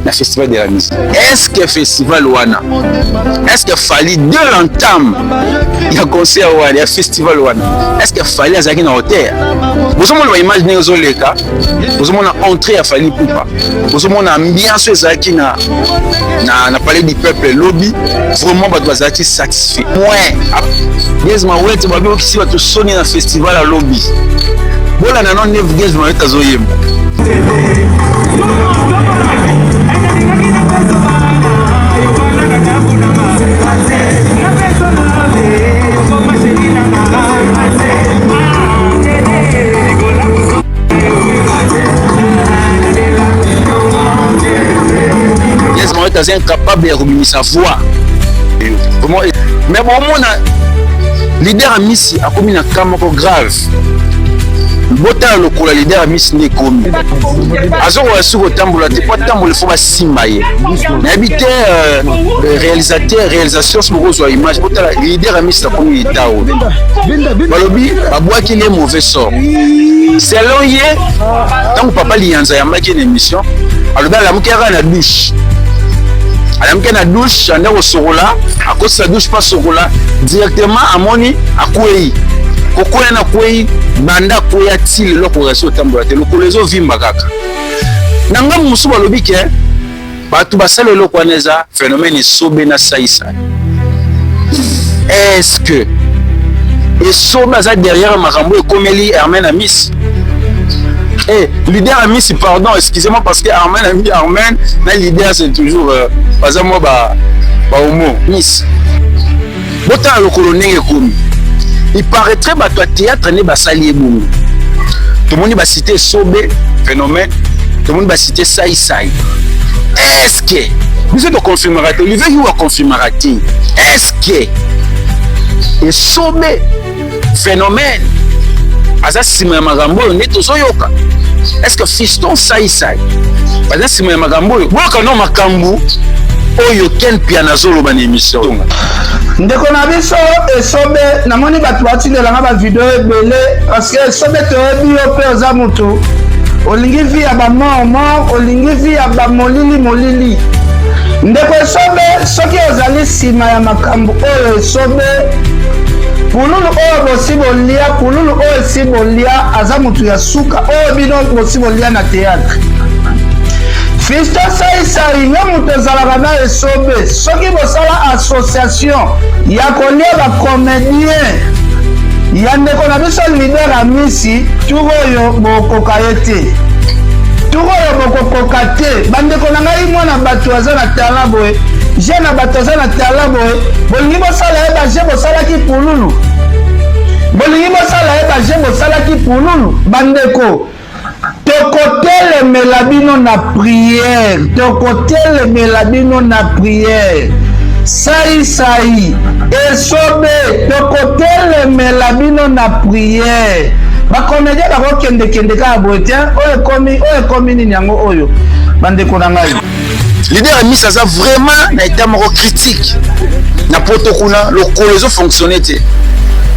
na festival de la musique. Est-ce que festival wana, est-ce que fallait de l'entame il y a concert wana, il y a festival wana, est-ce que fallait azaki na hauteur? Vous avez imaginé aux oleka, vous avez entrée à Fally Ipupa, vous avez ambiance ezaki na palais du peuple lobby, vraiment ba bazaki satisfait. Ouais. Yes ma wete ba bi okisi ba to soni na festival à lobby. Bola na non 9 gaz ma wete azoyemba. Yes ma wete est incapable de remuer sa voix. Mais bon, mon leader à Miss a commis un camoko grave. Bota lokola leader à Miss n'est commis. Azo wa sur tambola, te pas tambola faut ba simbaye. N'habité réalisation ce gros image. Bota leader à Miss a commis tao. Balobi babwa qui est mauvais sort. Selon yé, tant que papa lianza ya maki une émission, alors la mukera na douche. Alamke na douche, ande au sorola, à cause sa douche pas sorola, directement à moni à Kouei. Kokoya na Kouei, banda Kouya til loko resi au tambourate, loko lezo vimba kaka. Nanga musuba lobike, batu basale loko aneza, phénomène sobe na saïsa. Est-ce que, et sobe aza derrière Marambo et Komeli Hermen à Miss? Eh, leader a mis, pardon, excusez-moi parce que Armen a mis Armen, mais leader c'est toujours pas à moi homo Miss. Botan le colonel est commis. Il paraîtrait que toi théâtre n'est pas sali boum. Tout le monde va citer Sobe phénomène, tout le monde va citer Saï Saï. Est-ce que vous êtes confirmé? Il veut vous confirmer. Est-ce que et Sobe phénomène Aza sima ya magambo ne tozoyoka. Est-ce que fiston Saï Saï Aza sima ya magambo boka no makambu oyo ken piana zolo ba émission ndeko na biso esobe namoni batu batindela nga ba video ebele parce que esobe toyebi yo pe oza mutu olingi vi ya ba mort olingi vi ya ba molili ndeko esobe soki ozali sima ya makambu oyo esobe pululu oyo bosibolia pululu oyo sibolia aza mutu ya suka oyo bino bosibolia na théâtre Fiston Saï Saï nga mutu ezalaka na esobe soki bosala association ya kolia bacomédien ya ndeko na biso leader ya misi turo oyo bokoka ye te turo oyo bokokoka te bandeko na ngai mwana bato aza na tala boye je na bato aza na tala boye bolingi bosala ye baje bosalaki pululu bolingi bosala ye baje bosalaki pululu bandeko tokotelemela bino na prière tokotelemela bino na prière Saï Saï esobe tokotelemela bino na prière bakomédien bakokende kaka boye te oyo ekomi nini yango oyo bandeko na ngai leader a mis ça vraiment na état moko critique na poto kuna lokolo ezo fonctionner te.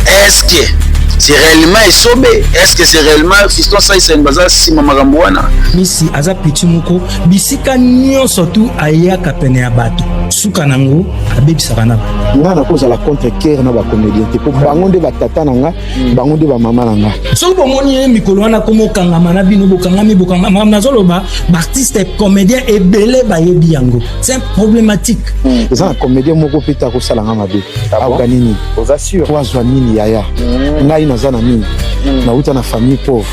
Est-ce que c'est réellement esobe? Est-ce que c'est réellement Fiston Saï Saï baza sima magambo wana? Misi aza petit moko bisika nyonso tu ayaka pene ya bato suka nango abebisaka na nga na cause la contre cœur na ba comédien te po bango nde batata nanga bango nde ba mama nanga so bomoni ye mikolo wana komo kangama na bino bokangama nazoloba ba artiste comédien ebele bayebi yango c'est problématique eza na comédien moko peta ko sala nga mabe abuka nini oza sûr wazwa nini yaya ngai naza na nini na uta na famille pauvre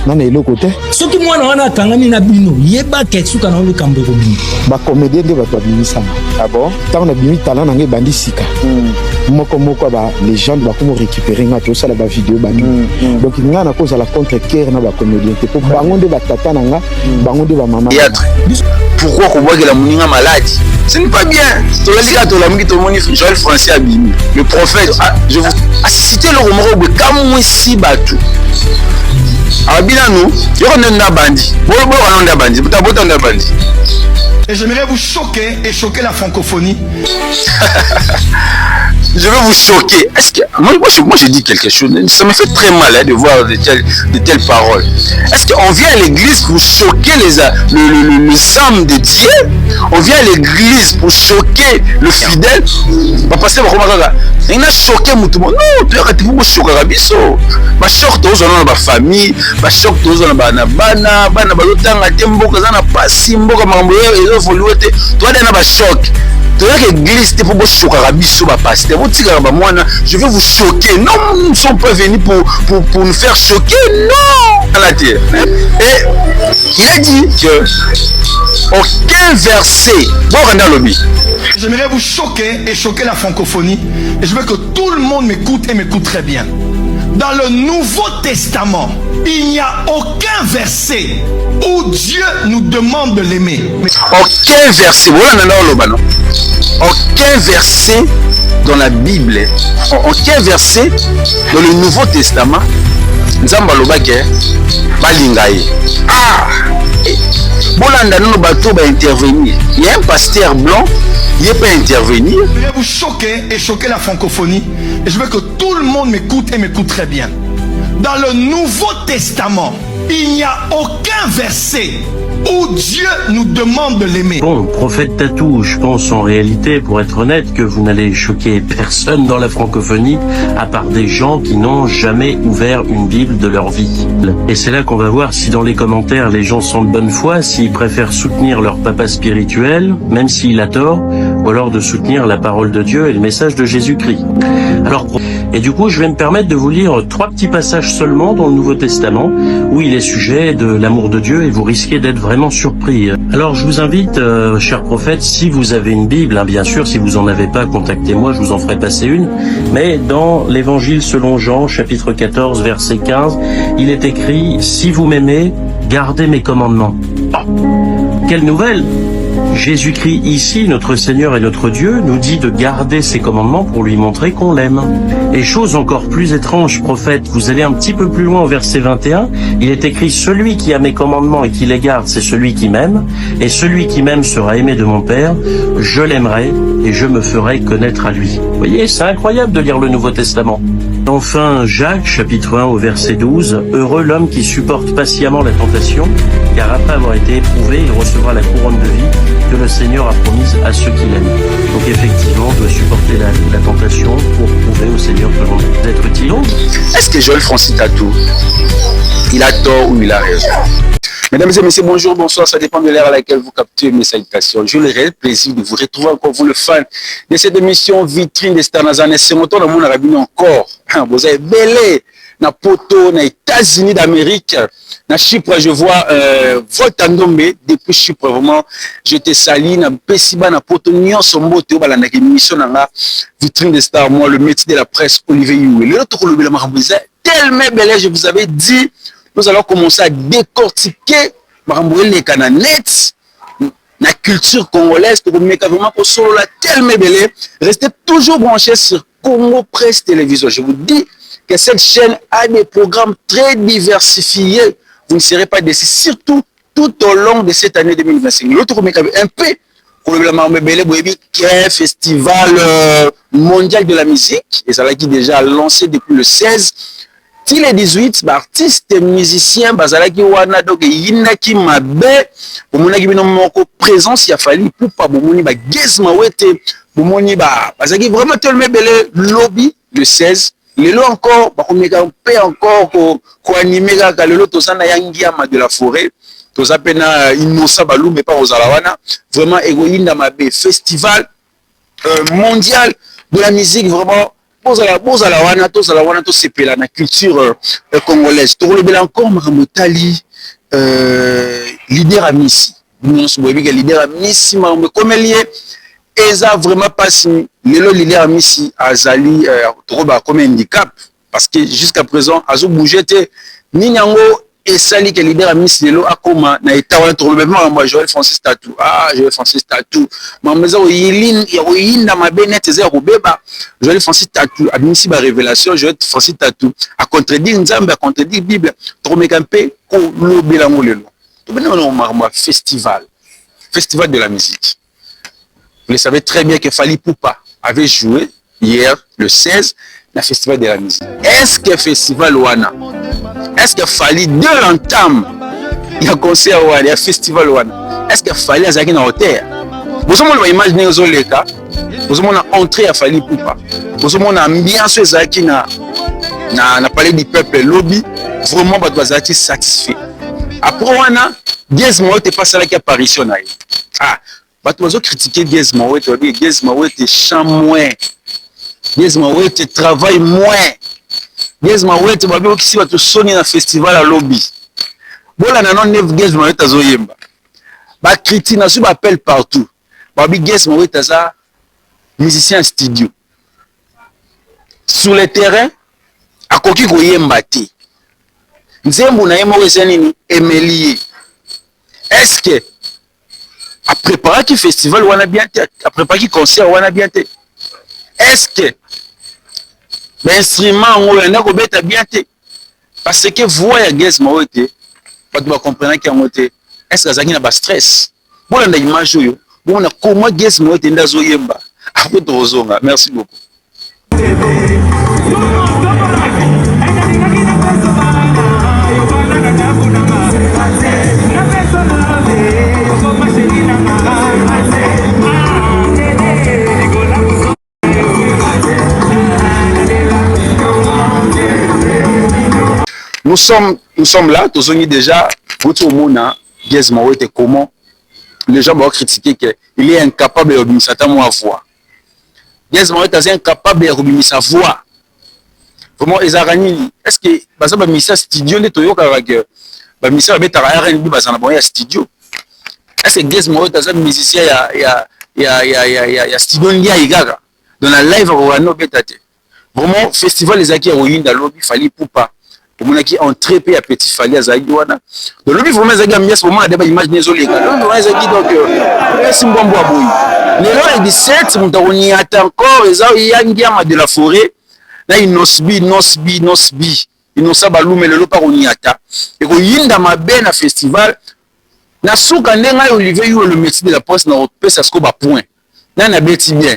na eloko te soki mwana wana akangami na bino yeba ke suka na ole kambo ko bino ba comédien nde bato babimisama ah bon tant na bimi talent na ngai bandi sika moko ba légende ba komo récupérer nga to sala ba vidéo ba donc nga na cause la contre cœur na ba comédien te po bango nde batata nanga bango nde ba mama pourquoi ko la moninga maladie ce n'est pas bien to la liga to la mungi to moni Joël Français Abimi le prophète je vous citer le romoro be kamwe si batu abina nous yo nenda bandi bo nenda bandi bota nenda bandi. Et j'aimerais vous choquer et choquer la francophonie. je vais vous choquer. Est-ce que moi je dis quelque chose, ça me fait très mal de voir de telles paroles. Est-ce qu'on vient à l'église pour choquer les âmes de Dieu? On vient à l'église pour choquer le fidèle? Pas passer par comment il a choqué tout le monde. Non, tu as pour choquer Rabiso. Ba choc tous dans la famille, ba choc tous dans bana balotanga tembo kazana pasi mboka mambo et évoluer. Toi dans ba choc. L'église pour vous choquer, je vais vous choquer. Non, nous ne sommes pas venus pour nous faire choquer. Non. Et il a dit que aucun verset. J'aimerais vous choquer et choquer la francophonie. Et je veux que tout le monde m'écoute et m'écoute très bien. Dans le Nouveau Testament, il n'y a aucun verset où Dieu nous demande de l'aimer. Aucun verset. Aucun verset dans la Bible, aucun verset dans le Nouveau Testament, Nzamba lobake balingaye. Ah, bolanda no bato ba intervenir. Il y a un pasteur blanc, il peut intervenir. Je vais vous choquer et choquer la francophonie. Et je veux que tout le monde m'écoute et m'écoute très bien. Dans le Nouveau Testament, il n'y a aucun verset où Dieu nous demande de l'aimer. Bon, prophète Tatou, je pense en réalité, pour être honnête, que vous n'allez choquer personne dans la francophonie, à part des gens qui n'ont jamais ouvert une Bible de leur vie. Et c'est là qu'on va voir si dans les commentaires les gens sont de bonne foi, s'ils préfèrent soutenir leur papa spirituel, même s'il a tort, ou alors de soutenir la parole de Dieu et le message de Jésus-Christ. Alors, et du coup, je vais me permettre de vous lire 3 petits passages seulement dans le Nouveau Testament, où il est sujet de l'amour de Dieu, et vous risquez d'être vraiment surpris. Alors, je vous invite, chers prophètes, si vous avez une Bible, hein, bien sûr, si vous en avez pas, contactez-moi, je vous en ferai passer une, mais dans l'Évangile selon Jean, chapitre 14, verset 15, il est écrit « Si vous m'aimez, gardez mes commandements. » Oh, quelle nouvelle! Jésus-Christ ici, notre Seigneur et notre Dieu, nous dit de garder ses commandements pour lui montrer qu'on l'aime. Et chose encore plus étrange, prophète, vous allez un petit peu plus loin au verset 21, il est écrit « Celui qui a mes commandements et qui les garde, c'est celui qui m'aime, et celui qui m'aime sera aimé de mon Père, je l'aimerai et je me ferai connaître à lui. » Vous voyez, c'est incroyable de lire le Nouveau Testament. Enfin, Jacques, chapitre 1 au verset 12, « Heureux l'homme qui supporte patiemment la tentation, car après avoir été éprouvé, il recevra la couronne de vie que le Seigneur a promise à ceux qui l'aiment. » Donc effectivement, on doit supporter la tentation pour prouver au Seigneur que l'on peut être utile. Est-ce que Joël Francis Tatou, il a tort ou il a raison? Mesdames et messieurs, bonjour, bonsoir, ça dépend de l'heure à laquelle vous captez mes salutations. J'ai le réel plaisir de vous retrouver encore, vous le fan de cette émission Vitrine des Stars Nazanes. C'est mon tour dans mon arabine encore. Vous avez belé, na poto, na États-Unis d'Amérique, na Chypre, je vois Voltandombe, depuis Chypre, vraiment, je te salue, na Pessiba, na poto, Nyon Sombo, Théo, la émission, na Vitrine des Stars, moi, le métier de la presse, Olivier Youé. L'autre, le Marambouza, tellement belé, je vous avais dit, nous allons commencer à décortiquer les cananettes, la culture congolaise, pour mettre vraiment pour solo la tellement belle. Restez toujours branchés sur Congo Presse Télévision. Je vous dis que cette chaîne a des programmes très diversifiés. Vous ne serez pas déçus, surtout tout au long de cette année 2025. L'autre, un peu, pour le festival mondial de la musique, et ça l'a déjà lancé depuis le 16. Si les 18 artistes et musiciens bazalaki wana donc yinaki mabe bomoni bino moko présence ya fali pour pas bomoni ba gezma wete bomoni ba bazaki vraiment tellement belle lobby le 16 lelo encore ba komeka pe encore ko animer ka lelo tosana yangiama de la forêt tozapena innocent balou mais pas aux alawana vraiment egoyinda mabe festival mondial de la musique vraiment. Bozala wana to sepela na culture congolaise. To le bela encore Maramotali leader à Missi. Nous sommes leader à Missi Marambe comme lié eza vraiment passé le leader à Missi azali troba comme handicap parce que jusqu'à présent azo bouger te ni nyango et sali que leader à Miss Lelo akoma na etawa troulement moi Joël Francis Tatou Joël Francis Tatou mameza oyilin oyinda mabenete za robeba Joël Francis Tatou admisi ba révélation Joël Francis Tatou a contredire Nzambe a contredire Bible tromekampe ko lobela ngolelo to bena on festival de la musique. Vous le savez très bien que Fally Poupa avait joué hier, le 16, le festival de la musique. Est-ce que le festival Wana, est-ce qu'il fallait de l'entame, il y a un concert Wana, il y a un festival Wana, est-ce qu'il fallait à Zaki dans l'hôtel? Vous avez imaginé aux Oleka, vous avez entré à Fali Poupa, vous avez ambiance à Zaki na palais du peuple lobby, vraiment, vous êtes satisfait. Après Wana, Gez Mawete pas ça qui apparition. Ah, vous avez critiqué Gez Mawete, Gez Mawete chant moins. Gez Mawete travaille moins. Gez Mawete babi okisi ba to soni na festival à lobby. Bola na non neuf Gez Mawete azoyemba. Ba critique na su ba appelle partout. Babi Gez Mawete za musicien studio. Sur le terrain akoki koyemba te. Nzembo na yemo wese nini Emelie. Est-ce que a préparé qui festival wana bien te, a préparé qui concert wana bien te? Est-ce que l'instrument on a kobeta bien te? Parce que voix ya Gez Mawete pas de comprendre qu'il y a moté. Est-ce que ça na ba stress? Bon na image yo, bon na comment Gez Mawete ndazo yemba. Après tozonga. Merci beaucoup. Nous sommes là, tous on est déjà, votre monde, Gez Mawete, comment les gens vont critiquer qu'il est incapable de remis sa voix. Gez Mawete est incapable de remis sa voix. Vraiment, est-ce que, par exemple, le studio de Toyo Karake, le ministère de R&B, il y a studio. Est-ce que Gez Mawete est un musicien, il y a studio dans la live, vraiment, festival les acquis à Oyinda Lobby, il fallait pour pas. On a qui entré pe à petit fali à Zaïdouana. Donc le vraiment Zagi ambiance moment débat imaginer zolé. Donc Zagi donc c'est bon bois boy. Le 17 on attend encore les yangiama de la forêt. Là il nosbi. Il nous sabalou mais le pas on y ata. Et ko yinda mabe na festival na souka ndenga Olivier yo le métier de la poste na pesa sko ba point. Na beti bien.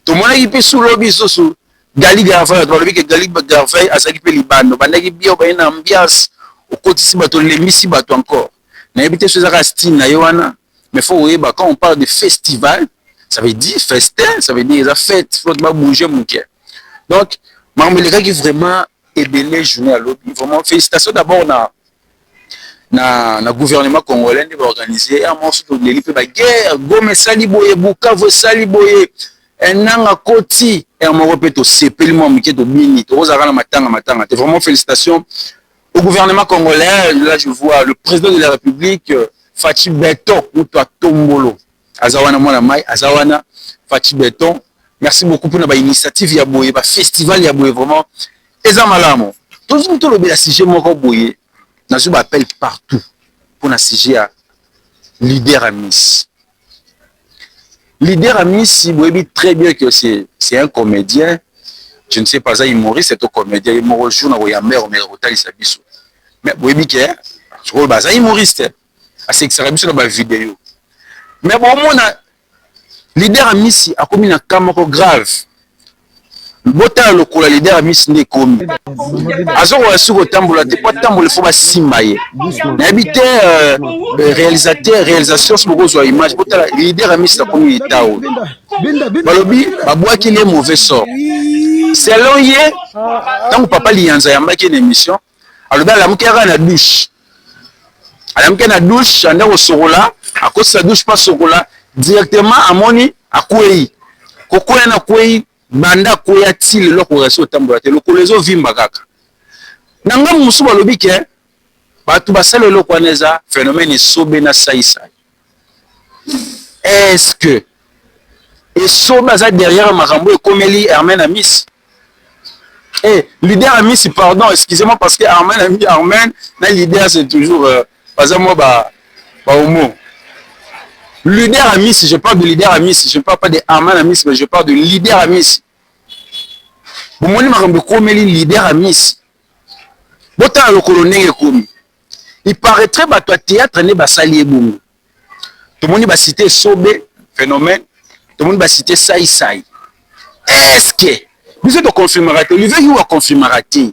Tout monde qui peut sous lobby sous Gali Garvey, tu que Gali Garvey a s'occupé Libano. Bandagi bio ba ina ambiance au côté si bato lemisi bato encore. Na habité chez Arastine na Yohana, mais faut voir quand on parle de festival, ça veut dire festin, ça veut dire la fête, faut pas bouger mon cœur. Donc, Marmeleka qui vraiment est belé journée à l'autre. Vraiment félicitations d'abord na gouvernement congolais qui va organiser un morceau de l'élite ba guerre, Gome Saliboye, Bukavu Saliboye. Nanga Koti et on répète au CP le moment qui est au mini Rosara matanga vraiment félicitations au gouvernement congolais. Là je vois le président de la République Fachi Beton ou toi Tombolo Azawana mwana mai Azawana Fachi Beton, merci beaucoup pour notre initiative ya boye ba festival ya boye vraiment eza malamo toujours tout le bien sujet moko boye na je m'appelle partout pour na sujet à leader à Miss. Leader Miss, vous savez très bien que c'est un comédien. Je ne sais pas ça, humoriste, c'est un comédien. Il m'a rejoint dans Yammer, mais il s'est mis. Mais vous savez que c'est un humoriste. C'est que ça a mis sur la vidéo. Mais bon, leader Miss a commis un camarade grave. Bota lokola leader Miss n'est commis. Azoro sur le tambour, t'es pas tambour, il faut pas s'imbailler. N'habiter réalisation sur le image. Bota leader Miss a commis tao. Balobi, babouaki qu'il est mauvais sort. C'est long hier. Tant que papa lianza yamba qui est une émission. Alors ben la mukera na douche. La mukera na douche, anda au sorola. À cause de la douche pas sorola, directement à moni à Kouei. Kokoya na Kouei. Banda koya tili loko rasi otambola te loko lezo vimba kaka nanga musu balobi ke batu basale loko aneza phénomène sobe na saïsa. Est-ce que et sobe za derrière makambo e komeli Armen à Miss leader à Miss, pardon, excusez-moi parce que Armen na leader c'est toujours pas à moi ba homo. Leader à Miss, je parle de leader à Miss, je ne parle pas de Arman à Miss, mais je parle de leader à Miss. Vous m'avez dit que le leader à Miss. Bota le colonel komi. Il paraîtrait que le théâtre n'est pas sali boum. Tout le monde va citer Sobe, phénomène. Tout le monde va citer Saï. est-ce que biso to confirmera te live yo confirmera te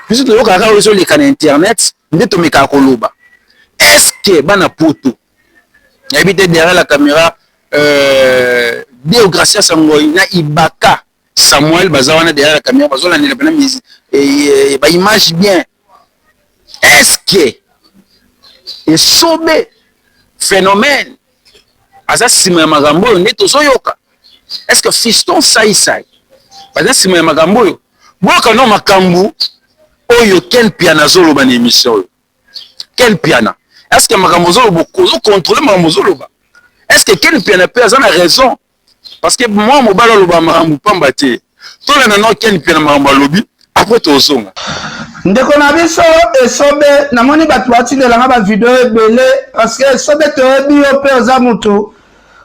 biso to yoka ka ozo leka na internet nde to meka koloba est-ce que bana poto habite derrière la caméra Deo Gracia Sangoy na Ibaka Samuel bazawana derrière la caméra bazola na pena mise et ba image bien est-ce que et sobe phénomène asa sima magambo ne tozoyoka est-ce que fiston sai asa sima magambo boka no makambu oyo ken piana zolo ba émission ken piana est-ce que magambo zolo bokozo contrôler magambo zolo ba est-ce que ken piana pe asa na raison parce que moi mobalo lo ba magambo pamba te to la no ken piana magambo lobi après tozonga ndeko na biso esobe namoni bato batindelanga bavideo ebele parce que esobe toyebi yo mpe oza moto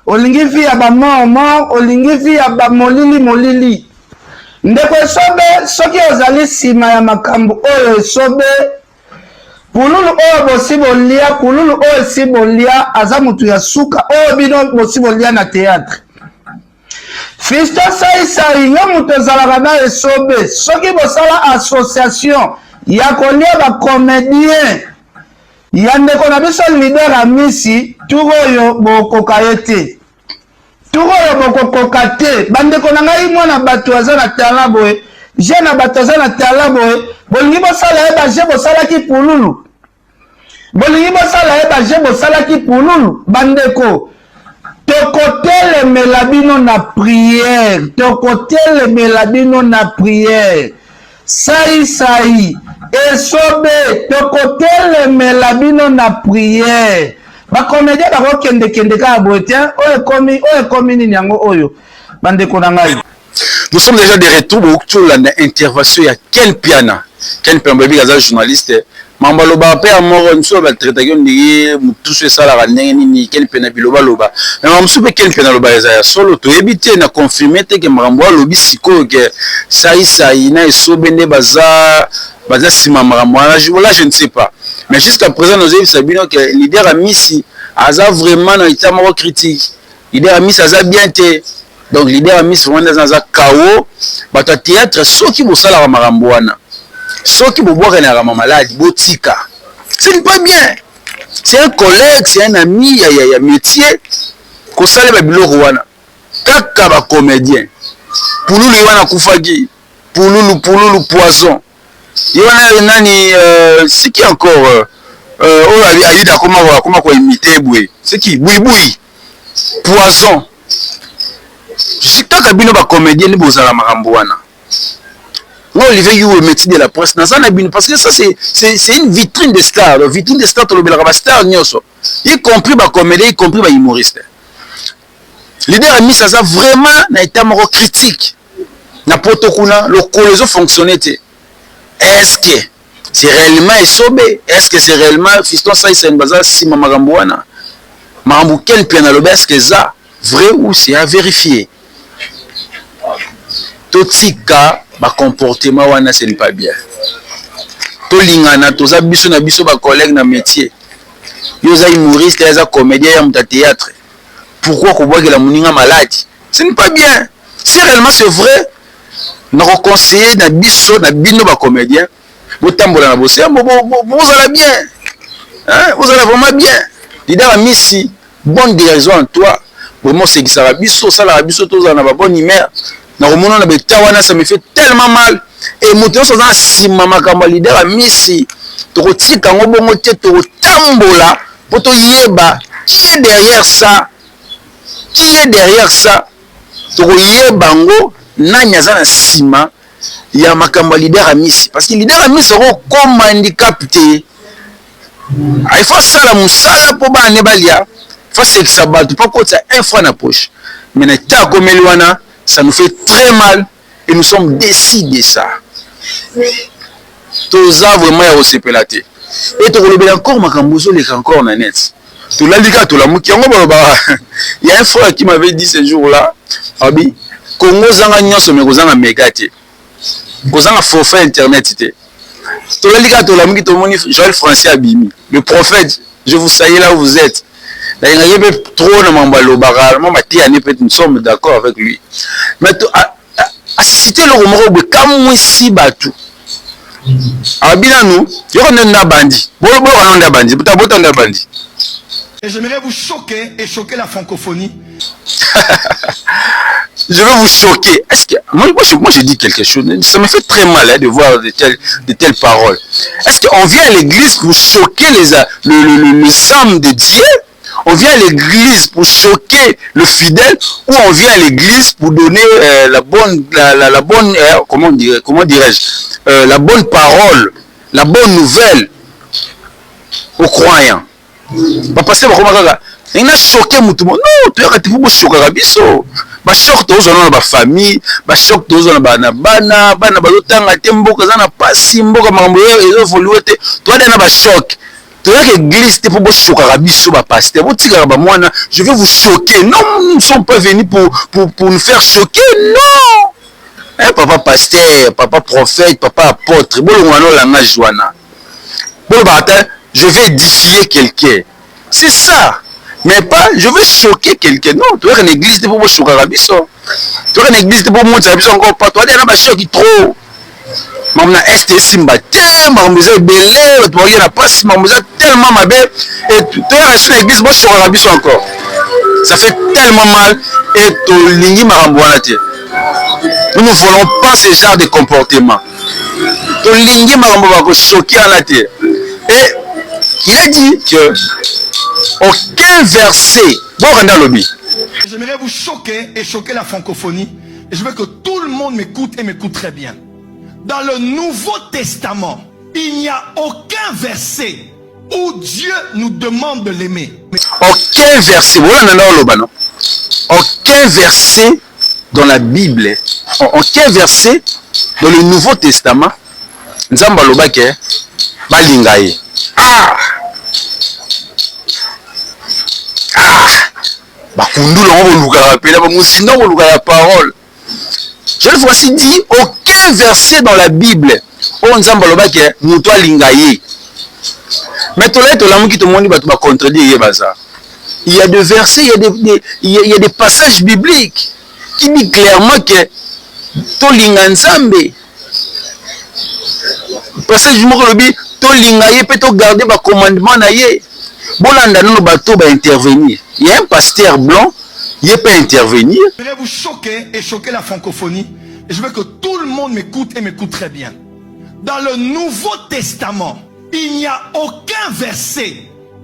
olingi vi ya bamormor olingi vi ya bamolili ndeko esobe soki ozali nsima ya makambo oyo esobe pululu oyo bosi bolia pululu oyo esi bolia aza moto ya suka oyo bino bosi bolia na théâtre Fisto Sai yo moto ezalaka na esobe soki bosala association ya kolia bacomédien ya ndeko na biso leader amisi turo oyo bokoka ye te turo oyo bokokoka te bandeko na ngai mwana bato aza na tala boye je na bato aza na tala boye bolingi bosala ye baje bosalaki pululu bolingi bosala ye baje bosalaki pululu bandeko tokotelemela bino na prière tokotelemela bino na prière sai esobe tokotelemela bino na prière bakomédien bakokende kaka boye te oyo ekomi nini yango oyo bandeko na ngai. Nous sommes déjà de retour pour la intervention ya Ken Piana baby gaza journaliste mambalo ba pe amoro nso ba traiter ndi mutusu sala ka ndenge nini Ken Piana biloba loba mais mamsu pe Ken Piana loba ya solo to ebite na confirmer te ke marambo lobi siko ke sai na esobe nde baza sima marambo là je ne sais pas mais jusqu'à présent nous avons Sabino que leader a misi aza vraiment na état moko critique leader a misi aza bien te donc leader a misi vraiment dans un chaos bato théâtre soki bosala ka marambo wana soki boboka na rama malade botika ce n'est pas bien c'est un collègue c'est un ami ya métier ko sala ba biloko wana kaka ba comédien pululu wana kufaki pululu poison yona nani c'est qui encore oh aida comment quoi imiter boué c'est qui boui poison je sais kaka bino ba comédien ni bozala makambo wana. Olivier you le métier de la presse parce que ça c'est une vitrine de stars vitrine de stars to le star nyoso y compris ba comédien y compris ba humoriste leader a mis ça vraiment na état moko critique na protokuna le coloso fonctionner est-ce que c'est réellement esobe est-ce que c'est réellement fiston ça c'est une bazar si magambo wana magambo Ken Piana lobe est-ce que ça vrai ou c'est à vérifier totika ba comportement wana ce n'est pas bien to lingana toza biso na biso ba collègue na métier yo za humoriste ya za comédien ya muta théâtre pourquoi ko boire la muninga malade ce n'est pas bien si réellement c'est vrai na conseiller na biso na bino ba comédien botambola na bosse vous allez bien hein vous allez vraiment bien leader amisi bonne guérison en toi vraiment c'est qui ça biso ça la biso toza na ba bonne humeur na romona na betawana ça me fait tellement mal et moto so za sima makambo leader a misi to kotika ngo bongo te to tambola poto yeba qui est derrière ça to yeba ngo nanya za na sima ya makambo leader a misi parce que leader a misi ro comme handicap te il faut ça la musala po ba ne balia faut c'est que ça batte pas ko ça un franc na poche mais na ta comme elwana ça nous fait très mal et nous sommes décidés ça. Tous ça vraiment à osepelate. Et tu relèves encore ma cambozo les encore na net. Tu l'as dit tout la muki il y a un frère qui m'avait dit ce jour-là, abi Congo zanga nyonso me kozanga megate. Kozanga forfait internet té. Tu l'as dit tout la muki to moni Joël Français Abimi. Le prophète, je vous salue là où vous êtes. Il y a trop de mambalo baral, moi peut-être nous sommes d'accord avec lui. Mais cité le romoro comme si batu abina nous yoko nda bandi bolo bolo nda bandi bota nda bandi. Et j'aimerais vous choquer et choquer la francophonie. Je vais vous choquer. Est-ce que moi je dis quelque chose, ça me fait très mal hein, de voir de telles paroles. Est-ce qu'on vient à l'église pour choquer les âmes de Dieu? On vient à l'église pour choquer le fidèle, ou on vient à l'église pour donner la bonne comment dirais-je, la bonne parole, la bonne nouvelle aux croyants. Parce que il a choqué tout le monde. Non, tu as pour choquer Rabiso. Ba choc tous dans la famille, ba choc tous dans bana balotanga tembo kazana pasi mboka mambo yo évoluer te. Toi na choc. Tu as l'église te pour choquer Rabiso ba pasteur. Vous tika ba mwana, je vais vous choquer. Non, nous ne sommes pas venus pour nous faire choquer. Non. Hein, papa pasteur, papa prophète, papa apôtre. Bon ngano langa joana. Bon bata, je vais édifier quelqu'un. C'est ça. Mais pas, je veux choquer quelqu'un. Non, tu as une église pour choquer Rabiso. Tu as une église pour montrer Rabiso encore pas. Tu as un choc qui trop. Maman est Simbate, maman est belé, tu as pas si maman est tellement ma belle. Et tu as une église pour choquer Rabiso encore. Ça fait tellement mal. Et tu lignes maramboana. Nous ne voulons pas ce genre de comportement. Tu lignes maramboana pour choquer en la terre. Et il a dit que aucun verset. J'aimerais vous choquer et choquer la francophonie. Et je veux que tout le monde m'écoute et m'écoute très bien. Dans le Nouveau Testament, il n'y a aucun verset où Dieu nous demande de l'aimer. Aucun verset. Aucun verset dans la Bible. Aucun verset dans le Nouveau Testament. Nzamba lobake balingaye. Je vous ai dit aucun verset dans la Bible. Mais tout le monde va contredire. Il y a des versets, il y a des passages bibliques qui disent clairement que Tolinga Nzambe. Passage du mot Tolinga ye peut garder le commandement na ye. Bolanda no bateau va intervenir. Il y a un pasteur blanc, il peut intervenir. Je vais vous choquer et choquer la francophonie. Et je veux que tout le monde m'écoute et m'écoute très bien. Dans le Nouveau Testament, il n'y a aucun verset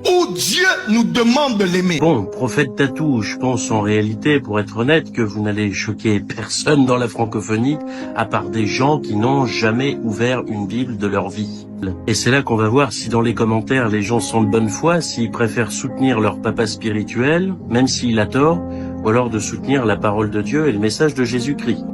où Dieu nous demande de l'aimer. Bon, prophète Tatou, je pense en réalité, pour être honnête, que vous n'allez choquer personne dans la francophonie, à part des gens qui n'ont jamais ouvert une Bible de leur vie. Et c'est là qu'on va voir si dans les commentaires les gens sont de bonne foi, s'ils préfèrent soutenir leur papa spirituel, même s'il a tort, ou alors de soutenir la parole de Dieu et le message de Jésus-Christ.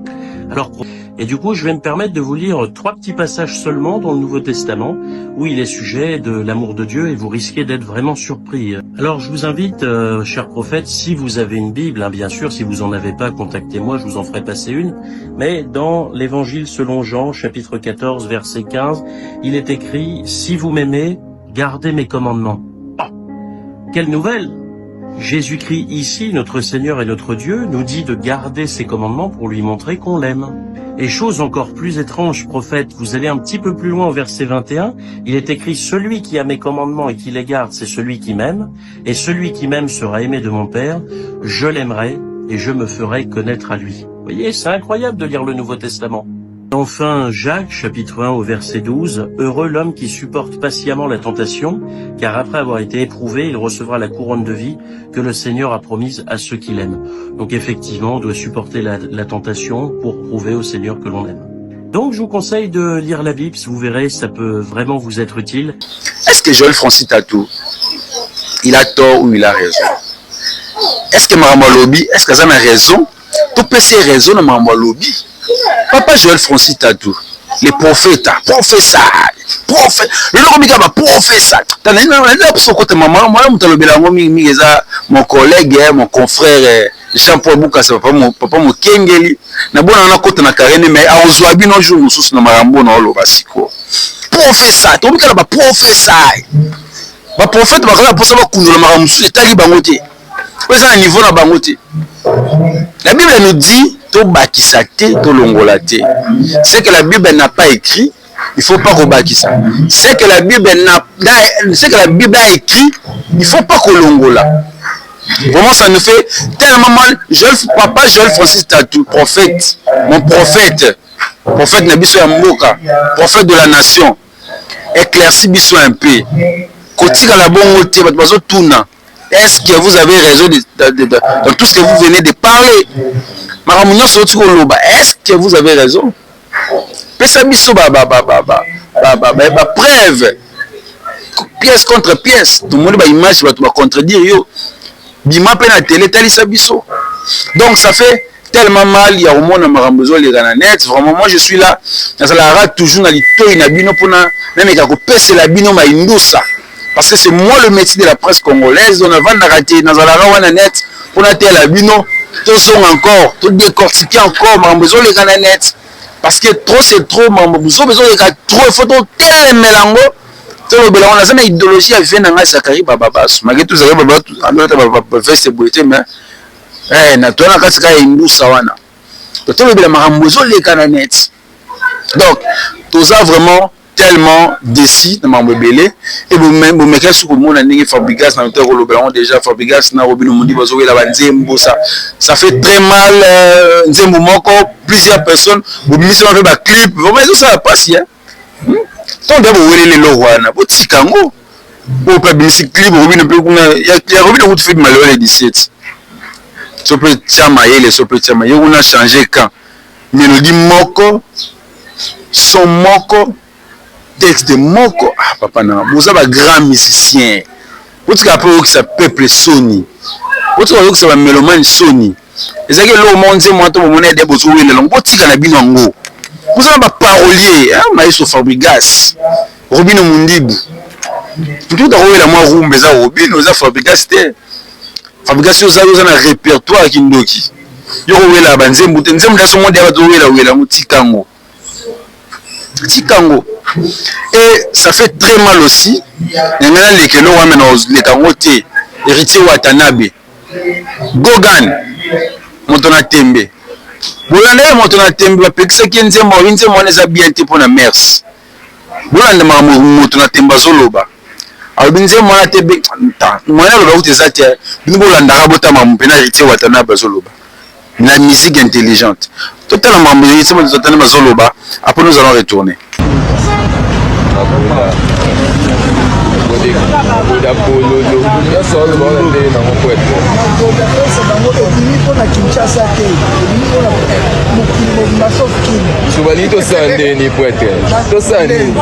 Alors, et du coup, je vais me permettre de vous lire 3 petits passages seulement dans le Nouveau Testament où il est sujet de l'amour de Dieu et vous risquez d'être vraiment surpris. Alors, je vous invite, chers prophètes, si vous avez une Bible, hein, bien sûr, si vous en avez pas, contactez-moi, je vous en ferai passer une. Mais dans l'Évangile selon Jean, chapitre 14, verset 15, il est écrit « Si vous m'aimez, gardez mes commandements. » Oh, quelle nouvelle! Jésus-Christ ici, notre Seigneur et notre Dieu, nous dit de garder ses commandements pour lui montrer qu'on l'aime. Et chose encore plus étrange, prophète, vous allez un petit peu plus loin au verset 21, il est écrit « Celui qui a mes commandements et qui les garde, c'est celui qui m'aime, et celui qui m'aime sera aimé de mon Père, je l'aimerai et je me ferai connaître à lui. » Vous voyez, c'est incroyable de lire le Nouveau Testament. Enfin, Jacques, chapitre 1 au verset 12, « Heureux l'homme qui supporte patiemment la tentation, car après avoir été éprouvé, il recevra la couronne de vie que le Seigneur a promise à ceux qui l'aiment. » Donc effectivement, on doit supporter la tentation pour prouver au Seigneur que l'on aime. Donc je vous conseille de lire la Bible, vous verrez, ça peut vraiment vous être utile. Est-ce que Joël Francis Tatou, il a tort ou il a raison? Est-ce que Marambo Lobby, est-ce que ça a raison? Tout peut se raison de Marambo Lobby. Papa Joël Francis Tatou, les prophètes, professeur, prophète, le nom de professeur. Mon collègue, mon confrère Jean-Paul Boukassa, papa mon Kengeli, na bona na kota na karene mais a ozwabi no jour mususu na marambo na olo basiko. Professeur, to bikala ba professeur. Ba prophète ba kala posa ba kundola marambo mususu etali bango te. Pesa na niveau na bango te. La Bible nous dit to bakisa te to longola te. Ce que la Bible n'a pas écrit, il faut pas rebakisa. Ce que la Bible a écrit, il faut pas kolongola. Vraiment, ça nous fait tellement mal. Papa Joël Francis Tatou, prophète, mon prophète Nabiso Yamboka, prophète de la nation, éclairci Biso un peu. Kotika la bonne côté, est-ce que vous avez raison dans tout ce que vous venez de parler? Est-ce que vous avez raison? Pesa Biso preuve, pièce contre pièce, tout le monde va image va contredire yo. Bima pe na télé talisa biso. Donc ça fait tellement mal, il y a au monde marambozo les net. Vraiment moi je suis là, ça la toujours na lito ina bino pona même ka ko pese la bino ma indusa. Parce que c'est moi le métier de la presse congolaise, on a vendre raté dans la wana net pona télé la bino, tout son encore, tout décortiquer encore marambozo les net. Parce que trop c'est trop marambozo besoin de trop photo télé melango. On a une idéologie à venir dans Zakari Bababas. Malgré tout, Zakari Bababas, on a fait ses beautés, mais na toi, on a fait une douce sawana. Donc, tout ça vraiment tellement décis dans ma bébé. Et vous mettez sur le monde, Fabrigas, dans le ballon déjà, Fabrigas, na Robin Mundi, Bazoé, la Nzembo, ça fait très mal. Nzembo Moko, plusieurs personnes, vous mettez un clip, vraiment, ça passe, hein. Tant d'abord les lois, vous tikango, vous pas bien si clip, vous ne pouvez pas, il y a Robin Hood fait malheur les 17. Ce peut chamailler les sopes chamailler, on a changé quand. Mélodie moko, son moko, texte moko, ah papa non, vous avez un grand musicien. Vous avez appris que ça peuple Sony. Vous avez appris que ça va mélomane Sony. Et c'est que l'eau monde, moi, tout le monde est des beaux les langues, vous tika na binango. Vous avez un parolier, hein, Maïso Fabrigas, Robin Mundibu. Tout à l'heure, moi, Roum, mais Robin, nous avons Fabrigas. Fabrigas, vous avez un répertoire qui nous dit. Vous avez la bande, vous avez un Tikango. Tikango. Et ça fait très mal aussi. Il y a les Keno, les Kangote, héritier Watanabe, Gogan, Montona Tembe. Bolanda motona tembe bapekisa kinzembo winzembo neza bien te pona mers. Bolanda motona temba zoloba. Albinzembo na tebe ta. Mwana loba utezate bolanda rabota mampena héritier watana bazoloba. La musique intelligente. Totalement musique totalement bazoloba. Après nous allons retourner. Subalito sande ni poete. To sande.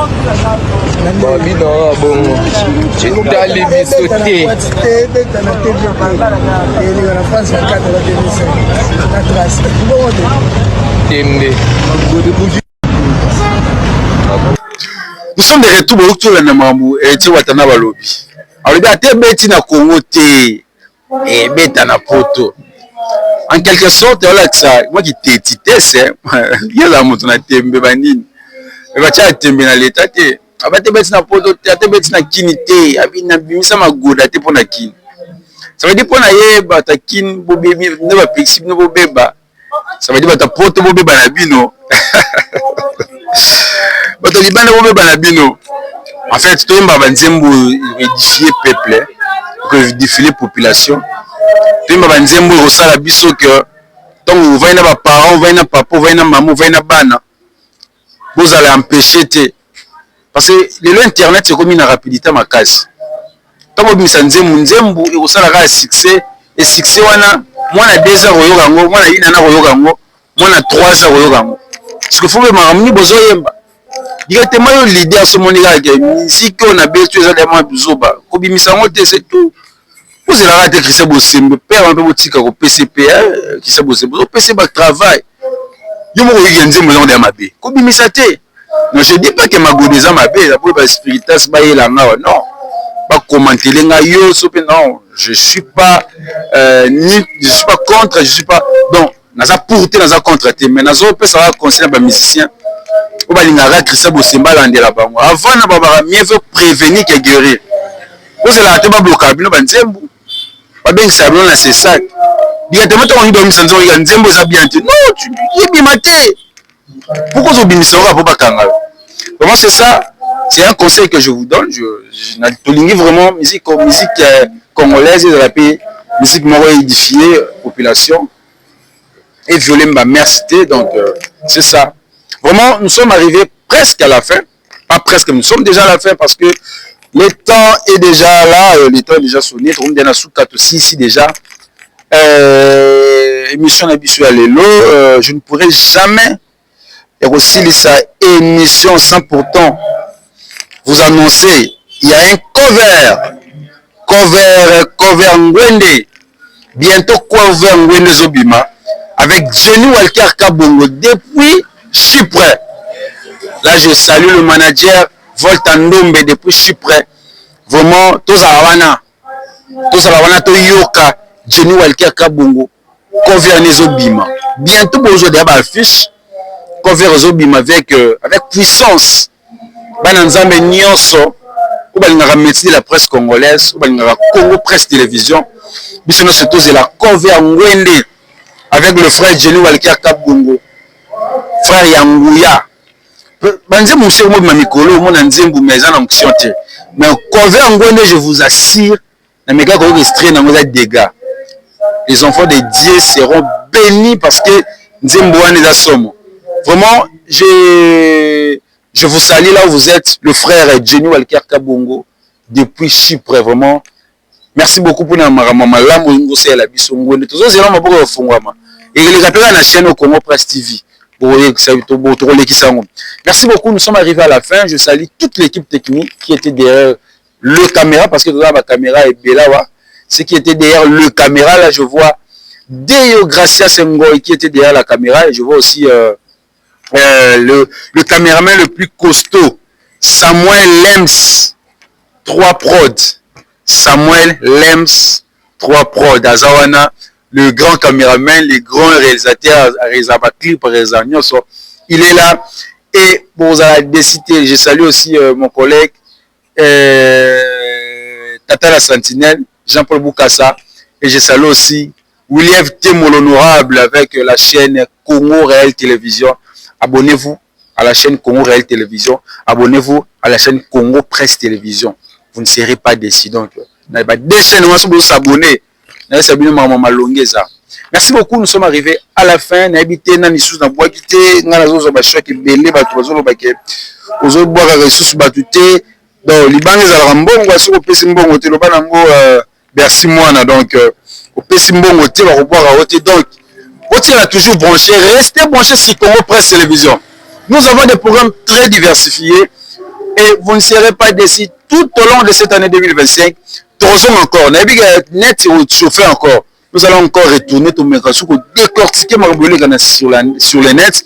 Babi no bongo. Chitali bisote. Tembe. Nous sommes de retour au tour de Namamou et Tiwatana Balobi. Alors, il y a des bêtes na Congo et bêtes na poto. En quelque sorte, moi qui t'ai c'est il y a la moto na tembe bandine. Et bah tiens tembe na l'état te. Aba te bêtes na poto, te bêtes na kinité, abina bimisa magoda te pona kin. Ça veut dire pona yeba ta kin bo bébé ne va pixi ne bo beba. Ça veut dire ta poto bo beba na bino. En fait, tout le monde va édifier peuple, édifier population. Tout le monde va dire que tant que vous voyez nos parents, vous voyez nos papas, vous voyez nos mamans, vous voyez nos bana, vous allez empêcher. Parce que l'internet c'est comme une rapidité à ma case. Tant que vous avez nzembu et vous avez un succès, et succès moi na 2 ans royogango, moi na 1 an royogango, moi na 3 ans royogango. Parce que faut que maramni bozoyemba. Directement yo leader ce monde là que musique on a besoin de bizoba. Ko bimisa ngote c'est tout. Vous allez rater Christophe Bosembe, père un peu botika ko PCP, Christophe Bosembe, au PC ba travail. Yo mo yigenze mo de mabe. Ko bimisa te. Non, je dis pas que ma godeza mabe, ça peut pas spiritas ba yela nga non. Pas commenter les nga yo sope non, je suis pas je suis pas contre, je suis pas donc naza pourté naza contre te mais nazo pe ça va conseiller ba musicien. On va l'ingarer Christophe Bosemba landela bango. Avant na baba mieux veut prévenir que guérir. Vous c'est la te ba bloquer bino banzembu. Ba ben ça bino na c'est ça. directement tu as mis sanzo ya nzembo za bien te non tu yebimate pourquoi vous bimisa pour bakanga vraiment c'est ça, c'est un conseil que je vous donne. Je n'ai vraiment musique congolaise de la paix, musique m'a édifié population et violer ma mère cité, donc c'est ça. Vraiment, nous sommes arrivés presque à la fin, pas presque, nous sommes déjà à la fin parce que le temps est déjà là, le temps est déjà sonné, tout le monde est sous 4 aussi ici déjà. Émission d'habitude à l'élo, je ne pourrai jamais et aussi sa émission sans pourtant vous annoncer, il y a un cover Ngwende, bientôt cover Ngwende Zobima, avec Jenny Walker Kabongo depuis Chypre. Là, je salue le manager Voltandombe depuis Chypre. Vraiment, tous à Havana, to Yoka, Jenny Walker Kabongo, cover Nezobima. Bientôt, aujourd'hui, il y a affiche. Cover Zobima avec puissance. Bananzambe Nyonso, ou balingara métier de la presse congolaise, ou balingara Congo Presse Télévision. Bisino c'est tous la cover Ngwende avec le frère Jenny Walker Kabongo, frère Yangouya. Banze monsieur mo mamikolo mo nanzembu meza na mksionte. Mais cover Ngwende, je vous assure, na mega ko restreint na moza dégâts. Les enfants de Dieu seront bénis parce que nzembu wana za somo. Vraiment, je vous salue là où vous êtes, le frère Jenny Walker Kabongo, depuis Chypre, vraiment. Merci beaucoup pour nous. Merci beaucoup, nous sommes arrivés à la fin. Je salue toute l'équipe technique qui était derrière le caméra, parce que là, ma caméra est belle là. Ceux qui étaient derrière le caméra, là, je vois Deyo Gracia Sengoy qui était derrière la caméra, et je vois aussi le caméraman le plus costaud, Samuel Lems 3 prod. Samuel Lems 3 prod. Azawana, le grand caméraman, le grand réalisateur, il est là. Et pour vous décider, je salue aussi mon collègue Tata la Sentinelle, Jean-Paul Boukassa, et je salue aussi William Témo l'honorable avec la chaîne Congo Réel Télévision. Abonnez-vous à la chaîne Congo Réel Télévision. Abonnez-vous à la chaîne Congo Presse Télévision. Vous ne serez pas déçus. Donc, deux chaînes, vous s'abonner. Merci beaucoup. Nous sommes arrivés à la fin. Donc, toujours branché, restez branchés sur Congo Presse Télévision. Nous avons des programmes très diversifiés et vous ne serez pas déçus tout au long de cette année 2025. Trouvons encore, net chauffé encore. Nous allons encore retourner tout décortiquer sur le net.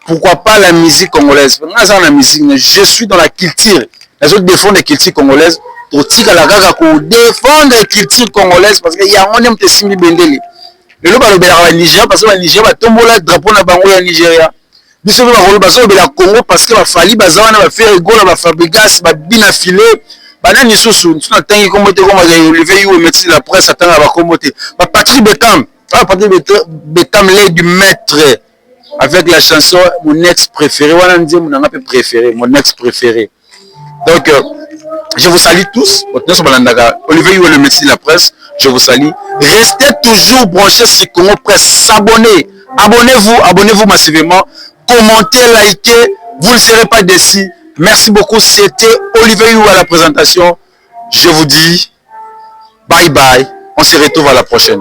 Pourquoi pas la musique congolaise? Je suis dans la culture. Les autres défendent la culture congolaise. Pour défendre la culture congolaise parce qu'il y a un homme qui est bendeli. Le loba le Nigeria parce que le Nigeria va tomber le drapeau na bango ya Nigeria. Biso ba rolo baso be la Congo parce que ba fali bazawana ba faire gola ba Fabregas ba bina filé bana ni susu tuna tangi komote ko ma lever you médecin la presse atanga ba komote ba Patrick Bekam Bekam l'aide du maître avec la chanson mon ex préféré wana ndie mon nga préféré mon ex préféré. Donc je vous salue tous. Olivier You le médecin de la presse. Je vous salue. Restez toujours branchés sur Congo Presse. S'abonnez. Abonnez-vous massivement. Commentez, likez. Vous ne serez pas déçus. Merci beaucoup. C'était Olivier You à la présentation. Je vous dis bye bye. On se retrouve à la prochaine.